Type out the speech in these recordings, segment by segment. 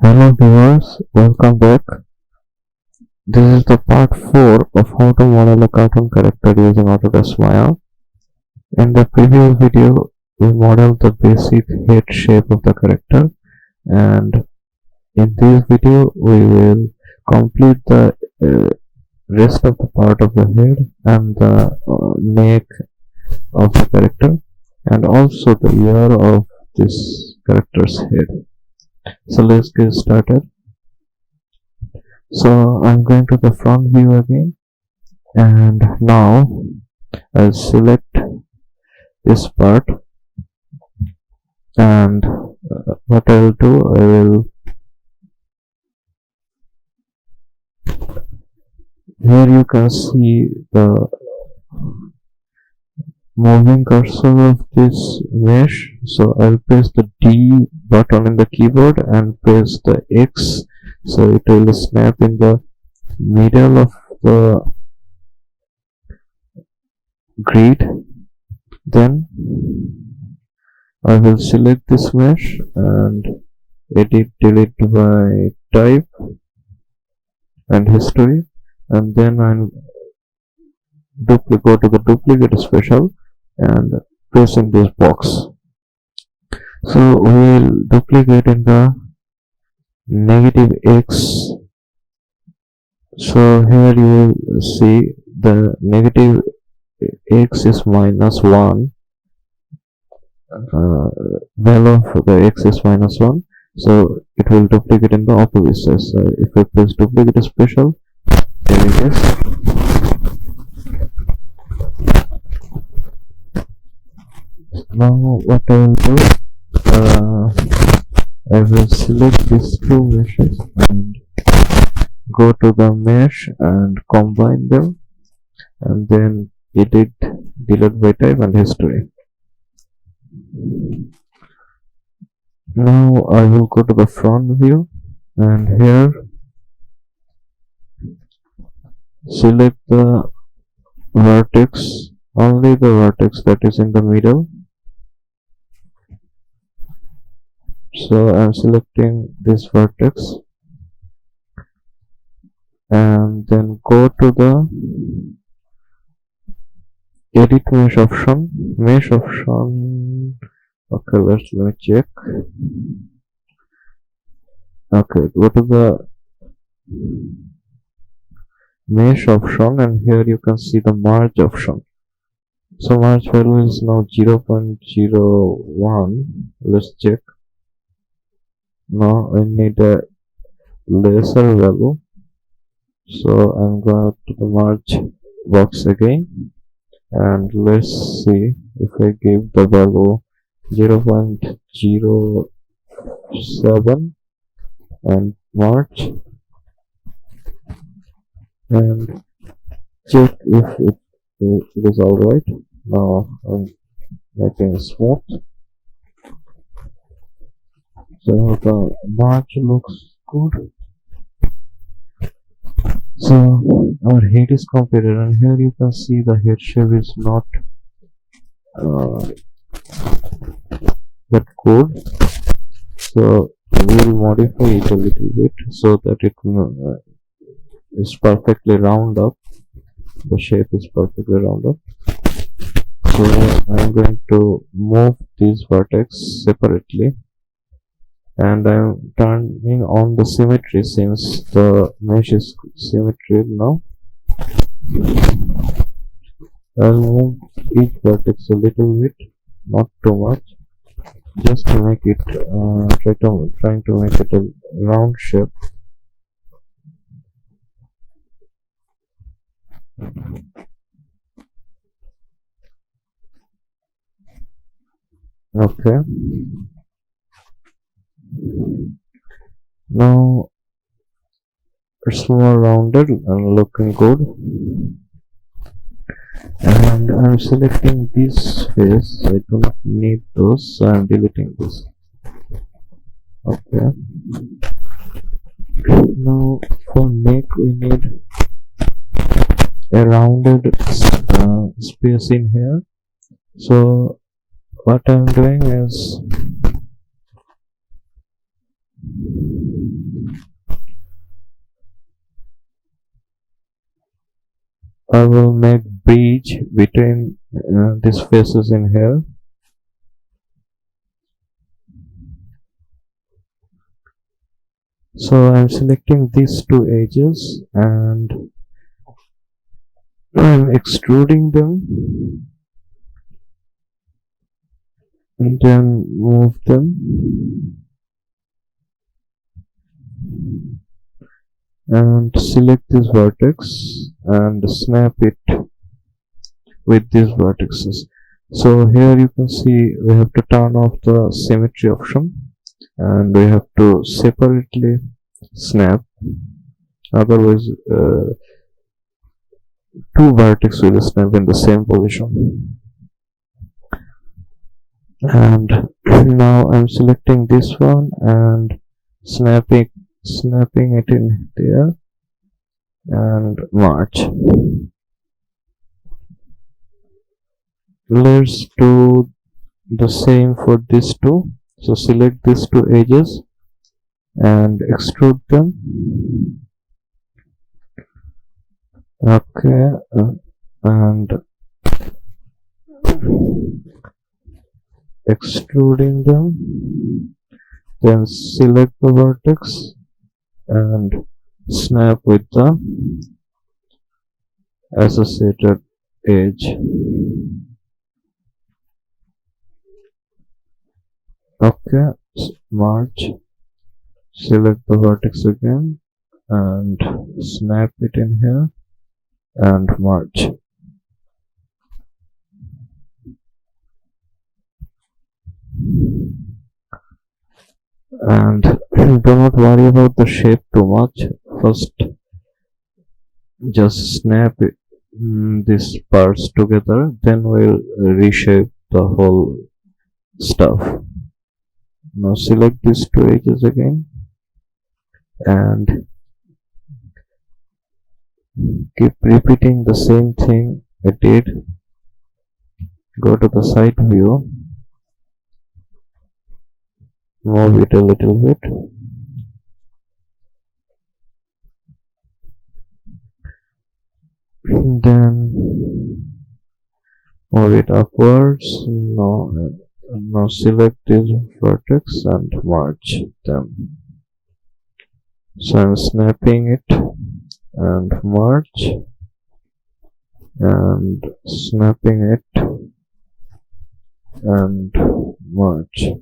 Hello viewers, welcome back. This is the part 4 of how to model a cartoon character using Autodesk Maya. In the previous video, we modeled the basic head shape of the character, and in this video we will complete the rest of the part of the head and the neck of the character, and also the ear of this character's head. So let's get started. So I'm going to the front view again, and now I'll select this part, and what I'll do, I will here you can see the moving cursor of this mesh. So I'll press the D button in the keyboard and press the X, so it will snap in the middle of the grid. Then I will select this mesh and edit delete by type and history, and then I'll go to the duplicate special and press in this box. So we will duplicate in the -X. So here you will see the -X is -1, value of the X is -1, so it will duplicate in the opposite side. So if we press duplicate special, there it is. Now what I will do, I will select these two meshes and go to the mesh and combine them, and then edit delete by type and history. Now I will go to the front view, and here select the vertex, only the vertex that is in the middle. So I'm selecting this vertex, and then go to the edit mesh option. Okay, let me check. Okay, go to the mesh option, and here you can see the merge option. So merge value is now 0.01. Let's check. Now I need a lesser value, so I'm going to the merge box again, and let's see if I give the value 0.07 and merge, and check if it is alright. Now I'm making smooth, so the merge looks good. So our head is completed, and here you can see the head shape is not that good, so we'll modify it a little bit so that it is perfectly round up. The shape is perfectly round up. So I'm going to move this vertex separately, and I'm turning on the symmetry since the mesh is symmetrical now. I'll move each vertex a little bit, not too much, just to make it trying to make it a round shape. Okay, now it's more rounded and looking good, and I'm selecting this face. I do not need those, so I'm deleting this. Okay, now for neck we need a rounded space in here. So what I'm doing is I will make bridge between these faces in here. So I'm selecting these two edges and I'm extruding them and then move them and select this vertex and snap it with these vertices. So here you can see we have to turn off the symmetry option and we have to separately snap, otherwise two vertices will snap in the same position. And now I'm selecting this one and snapping it in there and march. Let's do the same for these two. So select these two edges and extrude them. Okay, and extruding them. Then select the vertex and snap with the associated edge. Okay, march. Select the vertex again and snap it in here and march. And do not worry about the shape too much. First just snap it, these parts together, then we'll reshape the whole stuff. Now select these two edges again and keep repeating the same thing I did. Go to the side view, move it a little bit, then move it upwards. Now select this vertex and merge them. So I'm snapping it and merge and snapping it and merge.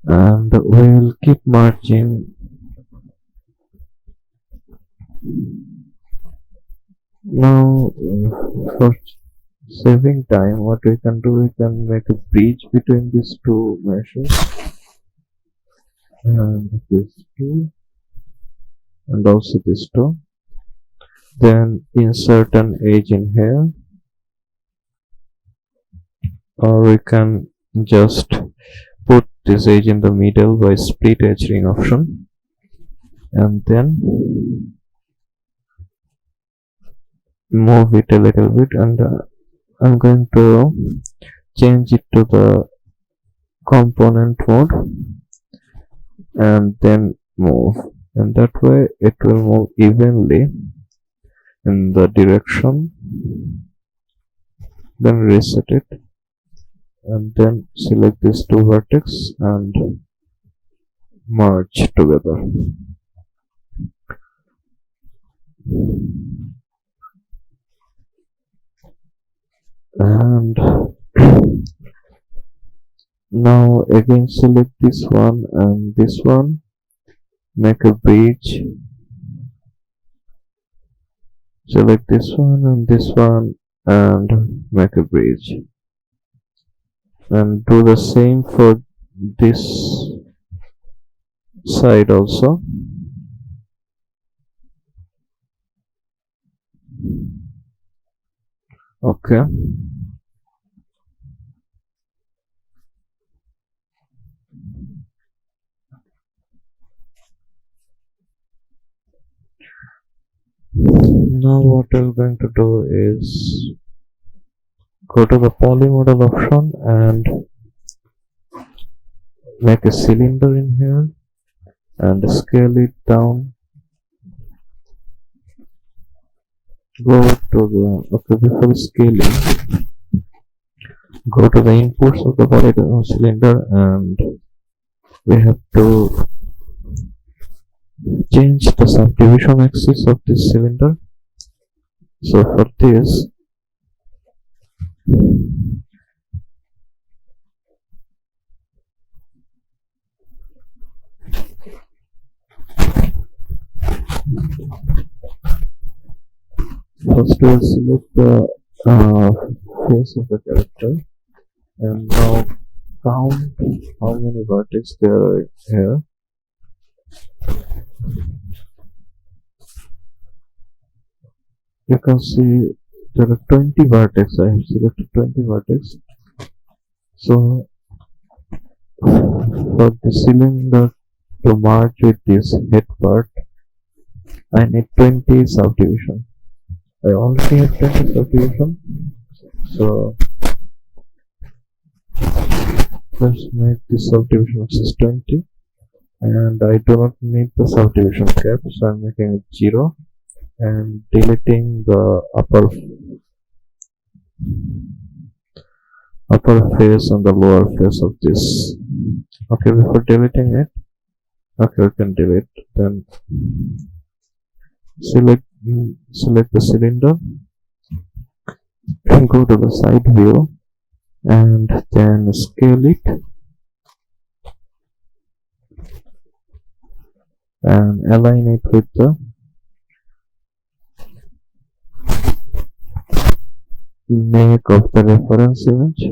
And we'll keep merging. Now for saving time, what we can do, we can make a bridge between these two meshes and these two and also this two. Then insert an edge in here, or we can just put this edge in the middle by split edge ring option, and then move it a little bit, and I'm going to change it to the component mode and then move, and that way it will move evenly in the direction. Then reset it and then select these two vertices and merge together. And now again select this one and this one, make a bridge, select this one and this one and make a bridge, and do the same for this side also. Okay, now what we're going to do is go to the poly model option and make a cylinder in here and scale it down. Go to the okay before scaling. Go to the inputs of the body cylinder, and we have to change the subdivision axis of this cylinder. So for this, first we'll select the face of the character, and now count how many vertices there are here. You can see there are 20 vertices. I have selected 20 vertices. So for the cylinder to merge with this head part, I need 20 subdivision. I already have 20 subdivision. So let's make this subdivision axis 20, and I do not need the subdivision cap, so I'm making it 0 and deleting the upper face and the lower face of this. Okay, before deleting it, okay, we can delete. Then select the cylinder and go to the side view, and then scale it and align it with the neck of the reference image.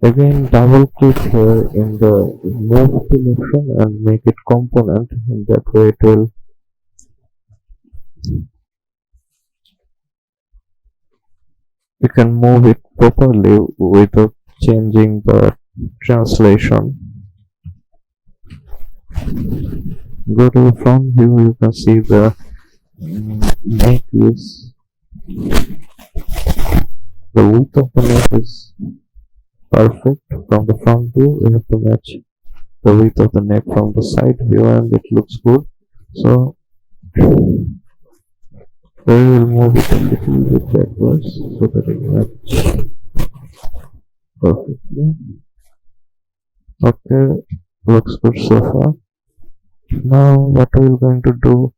Again, double click here in the move selection and make it component. In that way, it will you can move it properly without changing the translation. Go to the front view. You can see the neck is the width of the neck is perfect. From the front view, we have to match the width of the neck from the side view, and it looks good. So we will move it a little bit backwards so that it matches perfectly. Okay, looks good so far. Now what we're going to do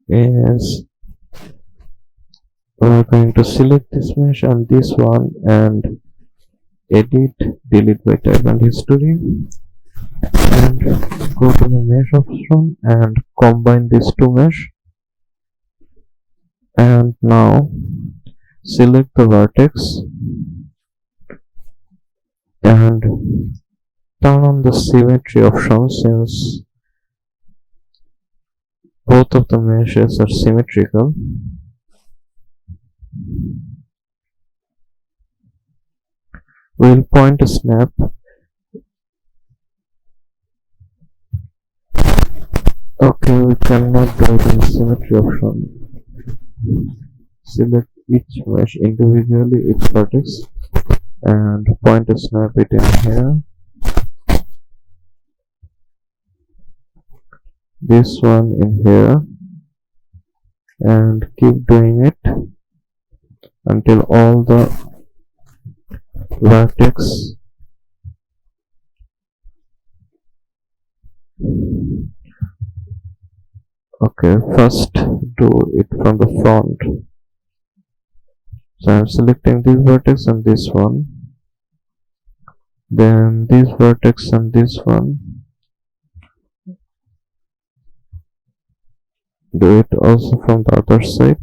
is we're going to select this mesh and this one and edit, delete by type and history, and go to the mesh option and combine these two mesh. And now select the vertex and turn on the symmetry option, since both of the meshes are symmetrical. We'll point a snap. Okay, we cannot do it in the symmetry option. Select each mesh individually, each vertex, and point a snap it in here. This one in here, and keep doing it until all the vertex okay, first do it from the front. So I'm selecting this vertex and this one, then this vertex and this one. Do it also from the other side.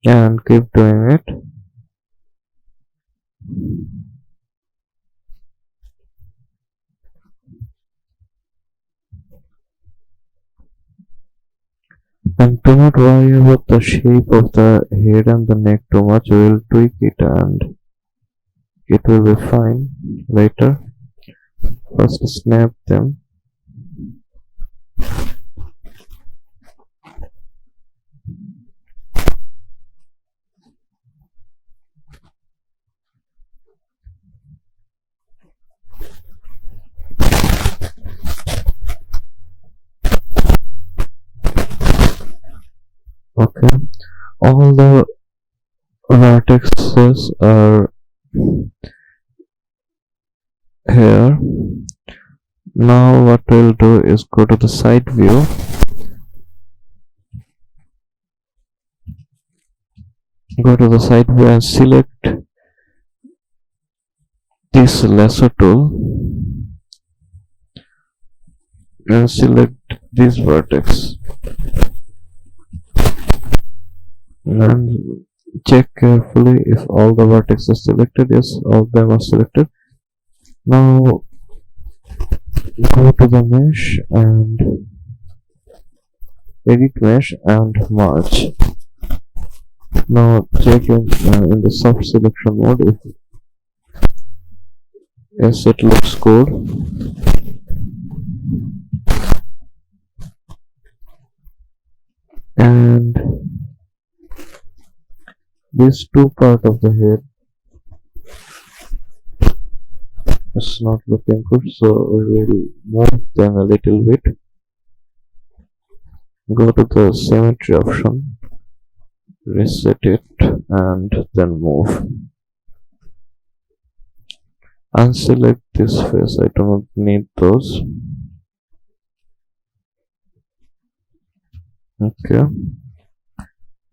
And keep doing it. And do not worry about the shape of the head and the neck too much. We will tweak it and it will be fine later. First snap them. Okay, all the vertices are here. Now what we'll do is go to the side view. Go to the side view and select this lasso tool and select this vertex and check carefully if all the vertices are selected. Yes, all of them are selected. Now go to the mesh and edit mesh and merge. Now check in the soft selection mode if yes, it looks good. And these two part of the head is not looking good, so we will move them a little bit. Go to the symmetry option, reset it, and then move. Unselect this face, I do not need those. Okay,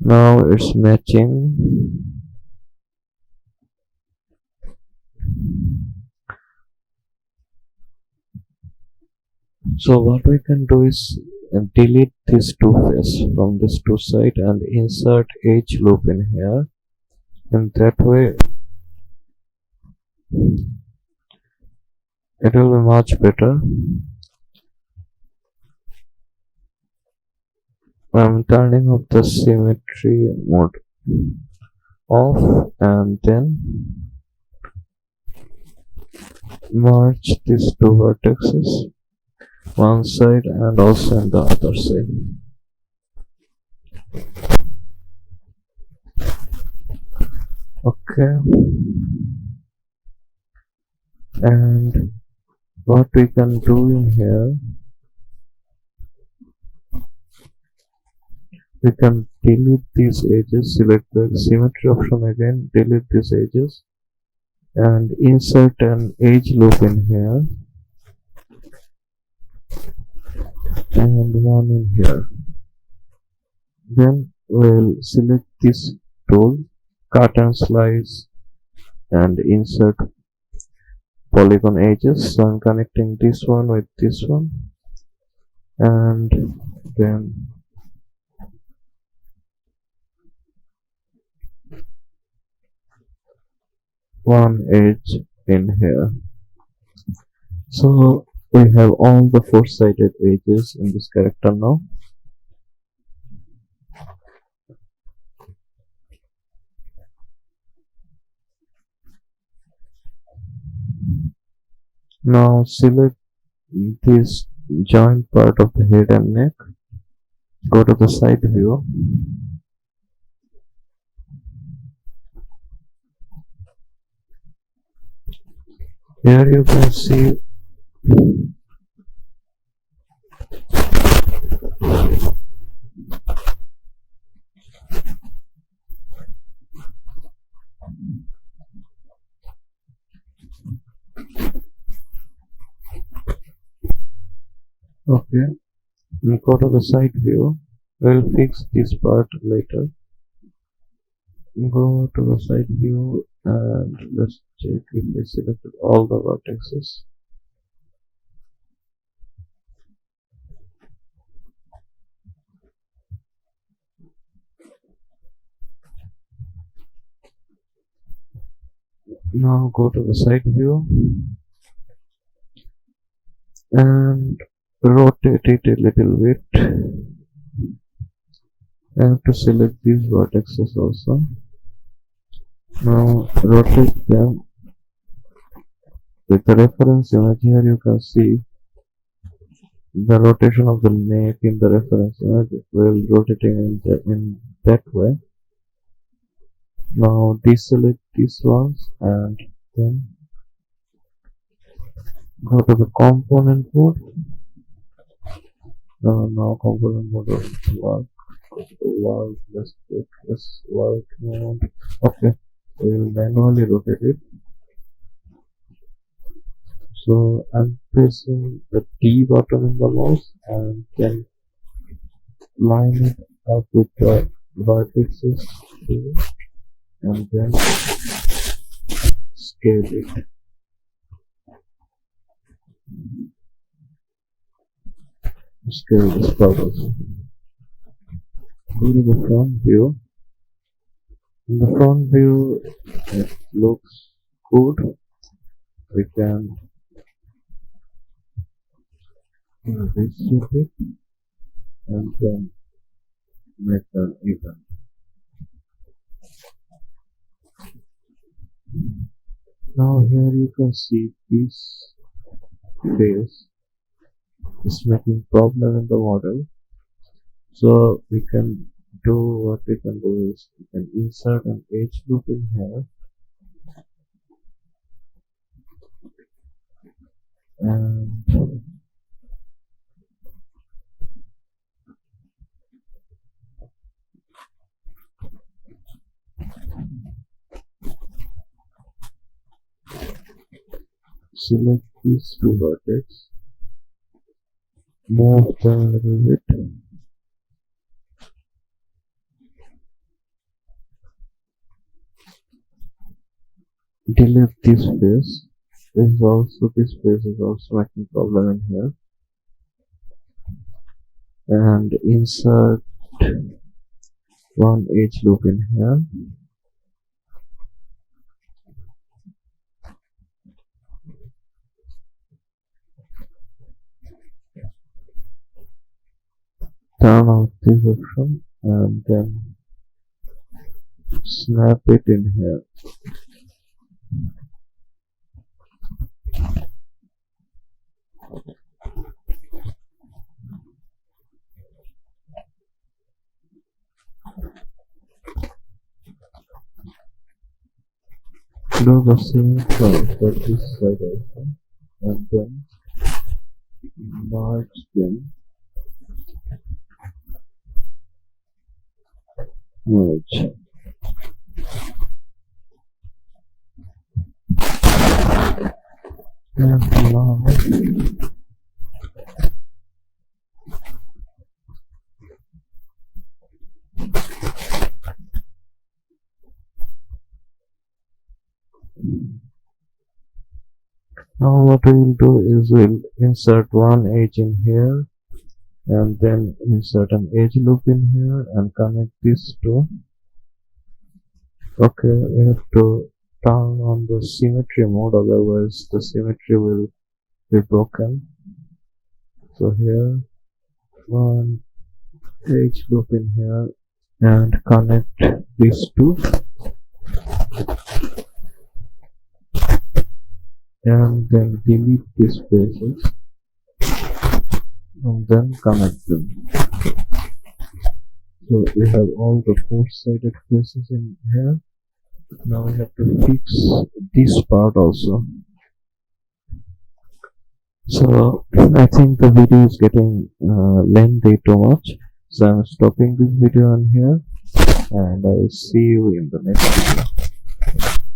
now it's matching. So what we can do is delete these two faces from this two side and insert edge loop in here. In that way it will be much better. I'm turning off the symmetry mode off and then merge these two vertices, one side and also on the other side. Okay, and what we can do in here, we can delete these edges, select the symmetry option again, delete these edges and insert an edge loop in here and one in here. Then we'll select this tool, cut and slice and insert polygon edges. So I'm connecting this one with this one and then one edge in here. So we have all the four-sided edges in this character now. Now select this joint part of the head and neck. Go to the side view. Here you can see okay, go to the side view. We'll fix this part later. Go to the side view and let's check if we selected all the vertices. Now go to the side view and rotate it a little bit I have to select these vertices also. Now rotate them with the reference image. Here you can see the rotation of the neck in the reference image will rotating in that way. Now deselect these ones and then go to the component mode. Now component mode will work. Let's take this work mode. Okay, we'll manually rotate it. So I'm pressing the T button in the mouse and then line it up with the vertices here, and then scale it. Scale this part also. Go to the front view. In the front view, it looks good. We can restrict it and then make them even. Now here you can see this face is making problem in the model. So we can do what we can do is we can insert an edge loop in here and select these two vertex, move them a little bit, delete this face. This face is also making problem in here, and insert one edge loop in here. Turn off this option and then snap it in here. Do the same for this side also, and then merge them. Merge. And now what we'll do is we'll insert one edge in here and then insert an edge loop in here and connect these two. Okay, we have to turn on the symmetry mode, otherwise the symmetry will be broken. So here, one edge loop in here and connect these two, and then delete these faces and then connect them. So we have all the four-sided faces in here. Now we have to fix this part also. So I think the video is getting lengthy too much, so I'm stopping this video on here, and I will see you in the next video.